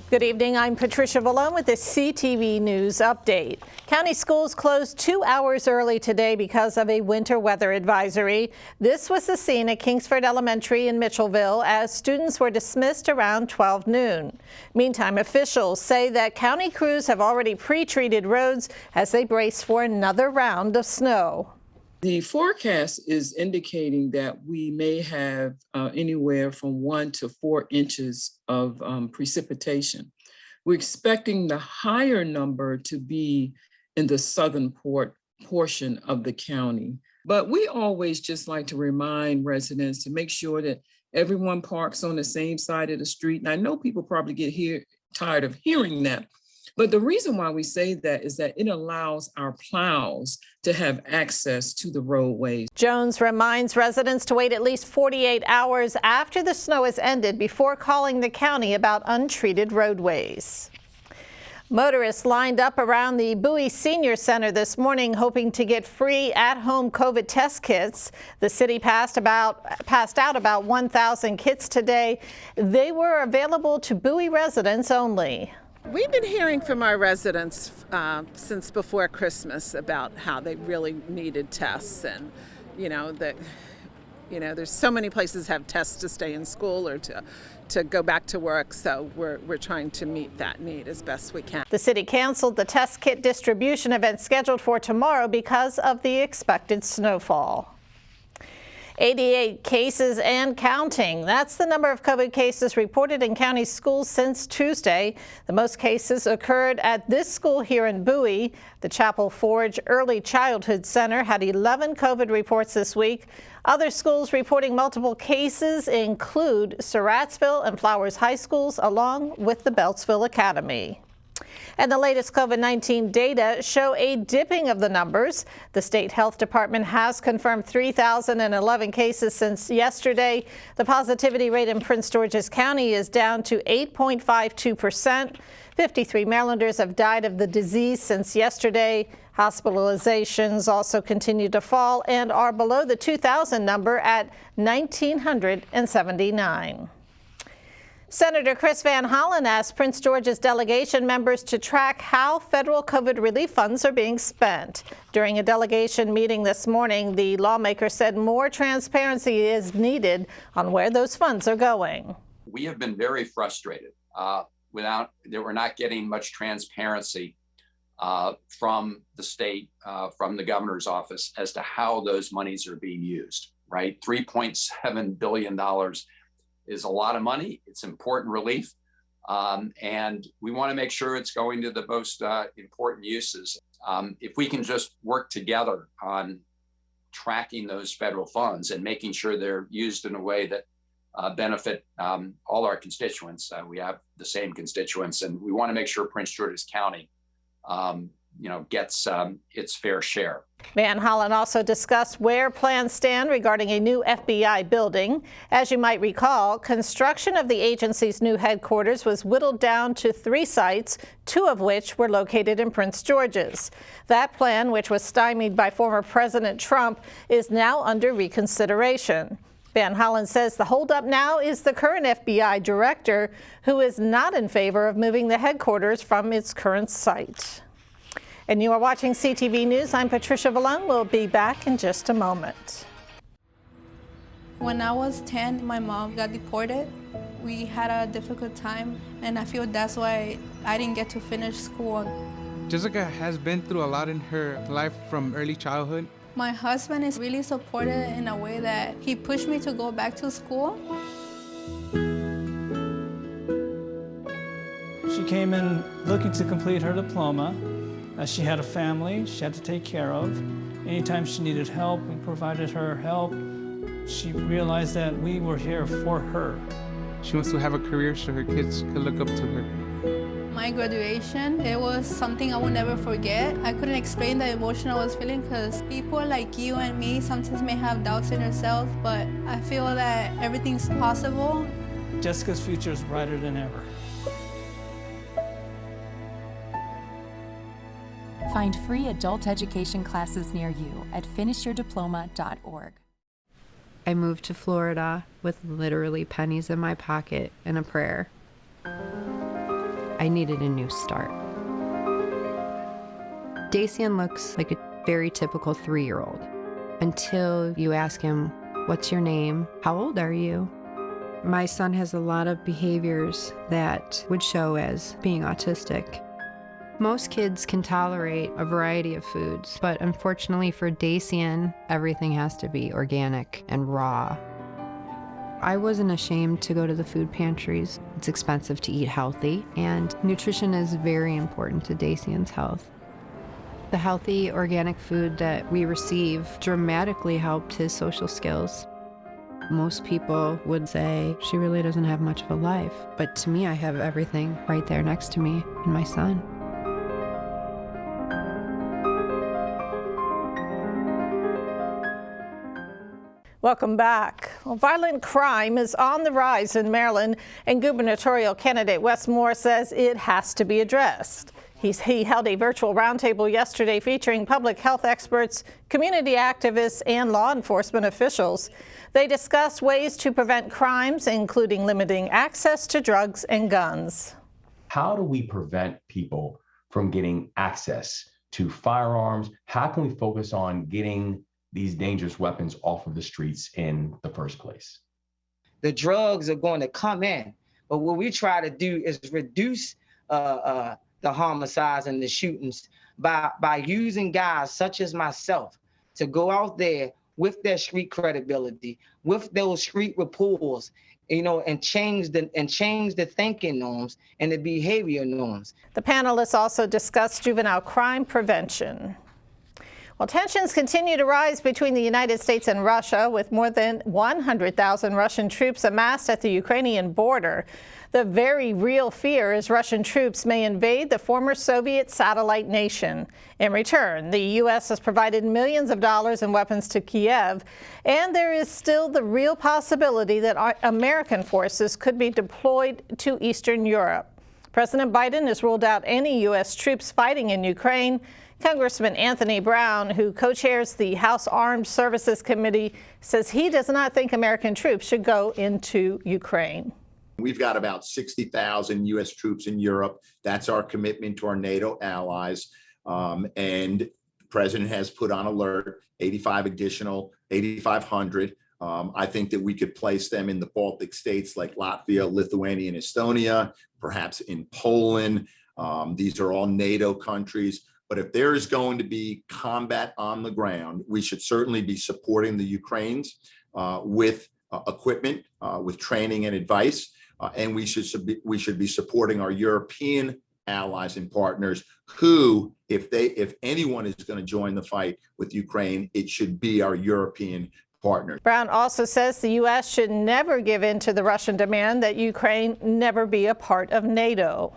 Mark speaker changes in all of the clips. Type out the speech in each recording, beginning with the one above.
Speaker 1: Good evening. I'm Patricia Vallone with the CTV News Update. County schools closed 2 hours early today because of a winter weather advisory. This was the scene at Kingsford Elementary in Mitchellville as students were dismissed around 12 noon. Meantime, officials say that county crews have already pre-treated roads as they brace for another round of snow.
Speaker 2: The forecast is indicating that we may have anywhere from 1 to 4 inches of precipitation. We're expecting the higher number to be in the southern portion of the county. But we always just like to remind residents to make sure that everyone parks on the same side of the street. And I know people probably get tired of hearing that. But the reason why we say that is that it allows our plows to have access to the roadways.
Speaker 1: Jones reminds residents to wait at least 48 hours after the snow has ended before calling the county about untreated roadways. Motorists lined up around the Bowie Senior Center this morning hoping to get free at-home COVID test kits. The city passed out about 1,000 kits today. They were available to Bowie residents only.
Speaker 3: We've been hearing from our residents since before Christmas about how they really needed tests, and there's so many places have tests to stay in school or to go back to work, so we're trying to meet that need as best we can.
Speaker 1: The city canceled the test kit distribution event scheduled for tomorrow because of the expected snowfall. 88 cases and counting. That's the number of COVID cases reported in county schools since Tuesday. The most cases occurred at this school here in Bowie. The Chapel Forge Early Childhood Center had 11 COVID reports this week. Other schools reporting multiple cases include Surrattsville and Flowers High Schools, along with the Beltsville Academy. And the latest COVID-19 data show a dipping of the numbers. The state health department has confirmed 3,011 cases since yesterday. The positivity rate in Prince George's County is down to 8.52%. 53 Marylanders have died of the disease since yesterday. Hospitalizations also continue to fall and are below the 2,000 number at 1,979. Senator Chris Van Hollen asked Prince George's delegation members to track how federal COVID relief funds are being spent. During a delegation meeting this morning, the lawmaker said more transparency is needed on where those funds are going.
Speaker 4: We have been very frustrated that we're not getting much transparency from the state, from the governor's office as to how those monies are being used, right? $3.7 billion is a lot of money. It's important relief. And we want to make sure it's going to the most important uses. If we can just work together on tracking those federal funds and making sure they're used in a way that benefit all our constituents. We have the same constituents, and we want to make sure Prince George's County gets its fair share.
Speaker 1: Van Hollen also discussed where plans stand regarding a new FBI building. As you might recall, construction of the agency's new headquarters was whittled down to 3 sites, 2 of which were located in Prince George's. That plan, which was stymied by former President Trump, is now under reconsideration. Van Hollen says the holdup now is the current FBI director, who is not in favor of moving the headquarters from its current site. And you are watching CTV News. I'm Patricia Vallone. We'll be back in just a moment.
Speaker 5: When I was 10, my mom got deported. We had a difficult time, and I feel that's why I didn't get to finish school.
Speaker 6: Jessica has been through a lot in her life from early childhood.
Speaker 5: My husband is really supportive in a way that he pushed me to go back to school.
Speaker 7: She came in looking to complete her diploma. She had a family she had to take care of. Anytime she needed help, we provided her help. She realized that we were here for her.
Speaker 6: She wants to have a career so her kids could look up to her.
Speaker 5: My graduation, it was something I will never forget. I couldn't explain the emotion I was feeling because people like you and me sometimes may have doubts in ourselves, but I feel that everything's possible.
Speaker 7: Jessica's future is brighter than ever.
Speaker 8: Find free adult education classes near you at finishyourdiploma.org.
Speaker 9: I moved to Florida with literally pennies in my pocket and a prayer. I needed a new start. Dacian looks like a very typical 3-year-old until you ask him, "What's your name? How old are you?" My son has a lot of behaviors that would show as being autistic. Most kids can tolerate a variety of foods, but unfortunately for Dacian, everything has to be organic and raw. I wasn't ashamed to go to the food pantries. It's expensive to eat healthy, and nutrition is very important to Dacian's health. The healthy organic food that we receive dramatically helped his social skills. Most people would say, she really doesn't have much of a life. But to me, I have everything right there next to me and my son.
Speaker 1: Welcome back. Well, violent crime is on the rise in Maryland, and gubernatorial candidate Wes Moore says it has to be addressed. He held a virtual roundtable yesterday featuring public health experts, community activists, and law enforcement officials. They discussed ways to prevent crimes, including limiting access to drugs and guns.
Speaker 10: How do we prevent people from getting access to firearms? How can we focus on getting these dangerous weapons off of the streets in the first place?
Speaker 11: The drugs are going to come in, but what we try to do is reduce the homicides and the shootings by using guys such as myself to go out there with their street credibility, with those street rapports, and change the thinking norms and the behavior norms.
Speaker 1: The panelists also discussed juvenile crime prevention. Well, tensions continue to rise between the United States and Russia, with more than 100,000 Russian troops amassed at the Ukrainian border. The very real fear is Russian troops may invade the former Soviet satellite nation. In return, the U.S. has provided millions of dollars in weapons to Kiev, and there is still the real possibility that American forces could be deployed to Eastern Europe. President Biden has ruled out any U.S. troops fighting in Ukraine. Congressman Anthony Brown, who co-chairs the House Armed Services Committee, says he does not think American troops should go into Ukraine.
Speaker 12: We've got about 60,000 U.S. troops in Europe. That's our commitment to our NATO allies. And the president has put on alert 8,500. I think that we could place them in the Baltic states like Latvia, Lithuania, and Estonia, perhaps in Poland. These are all NATO countries. But if there is going to be combat on the ground, we should certainly be supporting the Ukrainians with equipment, with training and advice. And we should be supporting our European allies and partners who, if anyone is going to join the fight with Ukraine, it should be our European partners.
Speaker 1: Brown also says the U.S. should never give in to the Russian demand that Ukraine never be a part of NATO.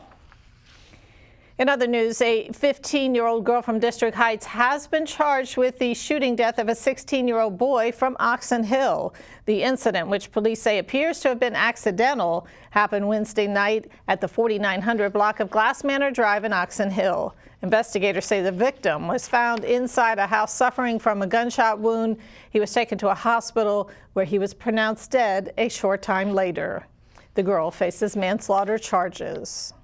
Speaker 1: In other news, a 15-year-old girl from District Heights has been charged with the shooting death of a 16-year-old boy from Oxon Hill. The incident, which police say appears to have been accidental, happened Wednesday night at the 4900 block of Glass Manor Drive in Oxon Hill. Investigators say the victim was found inside a house suffering from a gunshot wound. He was taken to a hospital where he was pronounced dead a short time later. The girl faces manslaughter charges.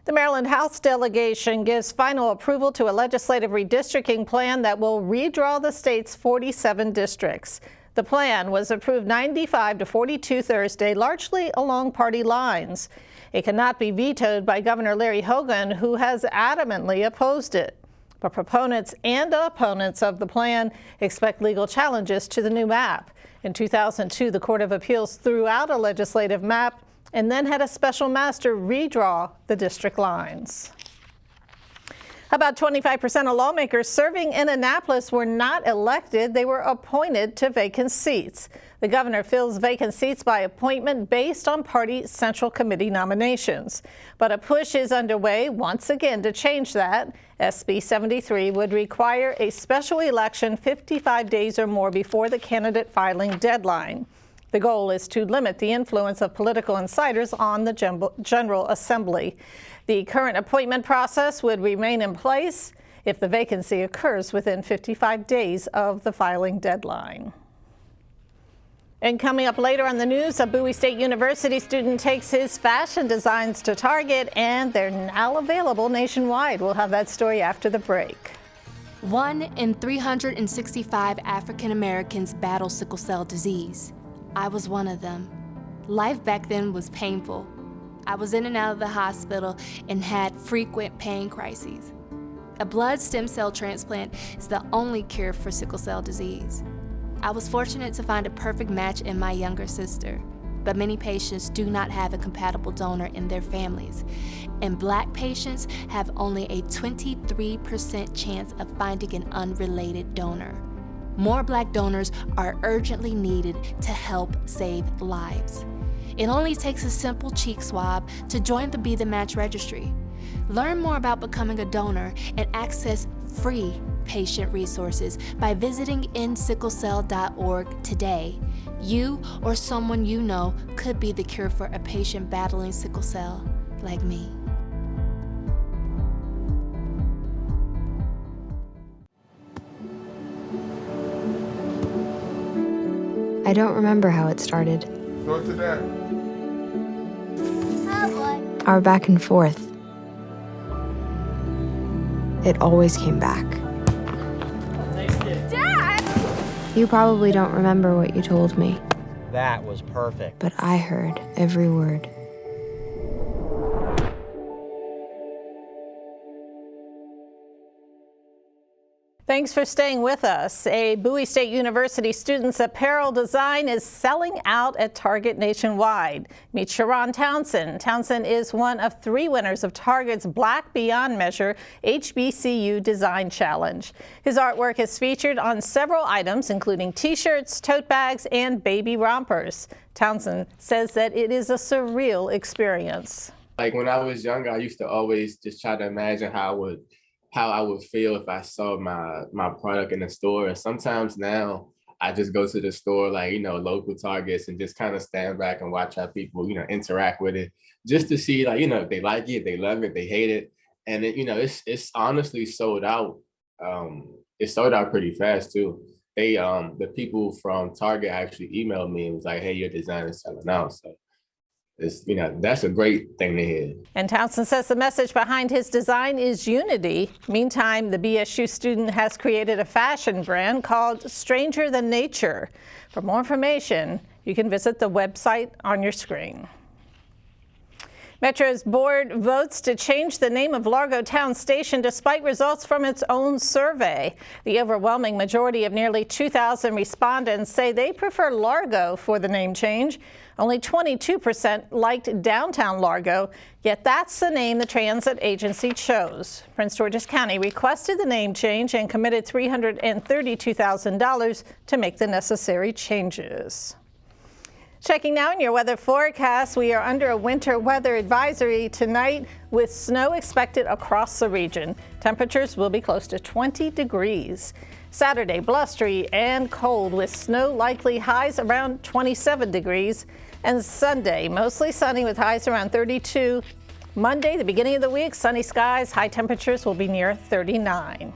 Speaker 1: The Maryland House delegation gives final approval to a legislative redistricting plan that will redraw the state's 47 districts. The plan was approved 95-42 Thursday, largely along party lines. It cannot be vetoed by Governor Larry Hogan, who has adamantly opposed it. But proponents and opponents of the plan expect legal challenges to the new map. In 2002, the Court of Appeals threw out a legislative map and then had a special master redraw the district lines. About 25% of lawmakers serving in Annapolis were not elected. They were appointed to vacant seats. The governor fills vacant seats by appointment based on party central committee nominations. But a push is underway once again to change that. SB 73 would require a special election 55 days or more before the candidate filing deadline. The goal is to limit the influence of political insiders on the General Assembly. The current appointment process would remain in place if the vacancy occurs within 55 days of the filing deadline. And coming up later on the news, a Bowie State University student takes his fashion designs to Target, and they're now available nationwide. We'll have that story after the break.
Speaker 13: 1 in 365 African Americans battle sickle cell disease. I was one of them. Life back then was painful. I was in and out of the hospital and had frequent pain crises. A blood stem cell transplant is the only cure for sickle cell disease. I was fortunate to find a perfect match in my younger sister, but many patients do not have a compatible donor in their families, and Black patients have only a 23% chance of finding an unrelated donor. More Black donors are urgently needed to help save lives. It only takes a simple cheek swab to join the Be the Match registry. Learn more about becoming a donor and access free patient resources by visiting endsicklecell.org today. You or someone you know could be the cure for a patient battling sickle cell, like me.
Speaker 9: I don't remember how it started.
Speaker 14: Go to that.
Speaker 9: Our back and forth. It always came back.
Speaker 13: Dad!
Speaker 9: You probably don't remember what you told me,
Speaker 15: That was perfect.
Speaker 9: but I heard every word.
Speaker 1: Thanks for staying with us. A Bowie State University student's apparel design is selling out at Target nationwide. Meet Sharon Townsend. Townsend is one of 3 winners of Target's Black Beyond Measure HBCU Design Challenge. His artwork is featured on several items, including t-shirts, tote bags, and baby rompers. Townsend says that it is a surreal experience.
Speaker 16: Like when I was younger, I used to always just try to imagine how I would feel if I saw my product in the store. And sometimes now I just go to the store, like, local Targets, and just kind of stand back and watch how people, interact with it, just to see, like, if they like it, they love it, they hate it. And it, it's honestly sold out. It sold out pretty fast too. They, the people from Target actually emailed me and was like, hey, your design is selling out. So it's, that's a great thing to hear.
Speaker 1: And Townsend says the message behind his design is unity. Meantime, the BSU student has created a fashion brand called Stranger Than Nature. For more information, you can visit the website on your screen. Metro's board votes to change the name of Largo Town Station despite results from its own survey. The overwhelming majority of nearly 2,000 respondents say they prefer Largo for the name change. Only 22% liked downtown Largo, yet that's the name the transit agency chose. Prince George's County requested the name change and committed $332,000 to make the necessary changes. Checking now in your weather forecast, we are under a winter weather advisory tonight with snow expected across the region. Temperatures will be close to 20 degrees. Saturday, blustery and cold with snow likely, highs around 27 degrees. And Sunday, mostly sunny with highs around 32. Monday, the beginning of the week, sunny skies, high temperatures will be near 39.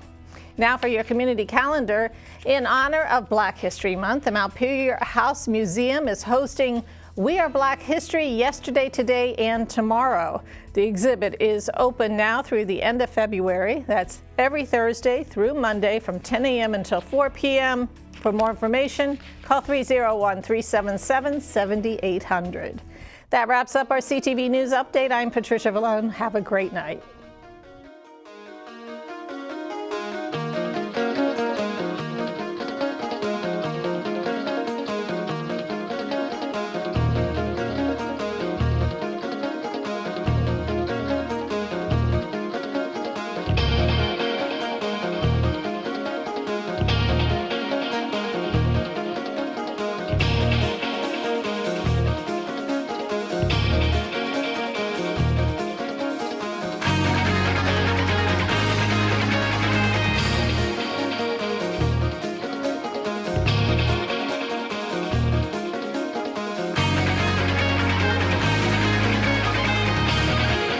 Speaker 1: Now for your community calendar. In honor of Black History Month, the Montpelier House Museum is hosting We Are Black History Yesterday, Today, and Tomorrow. The exhibit is open now through the end of February. That's every Thursday through Monday from 10 a.m. until 4 p.m. For more information, call 301-377-7800. That wraps up our CTV News Update. I'm Patricia Vallone. Have a great night.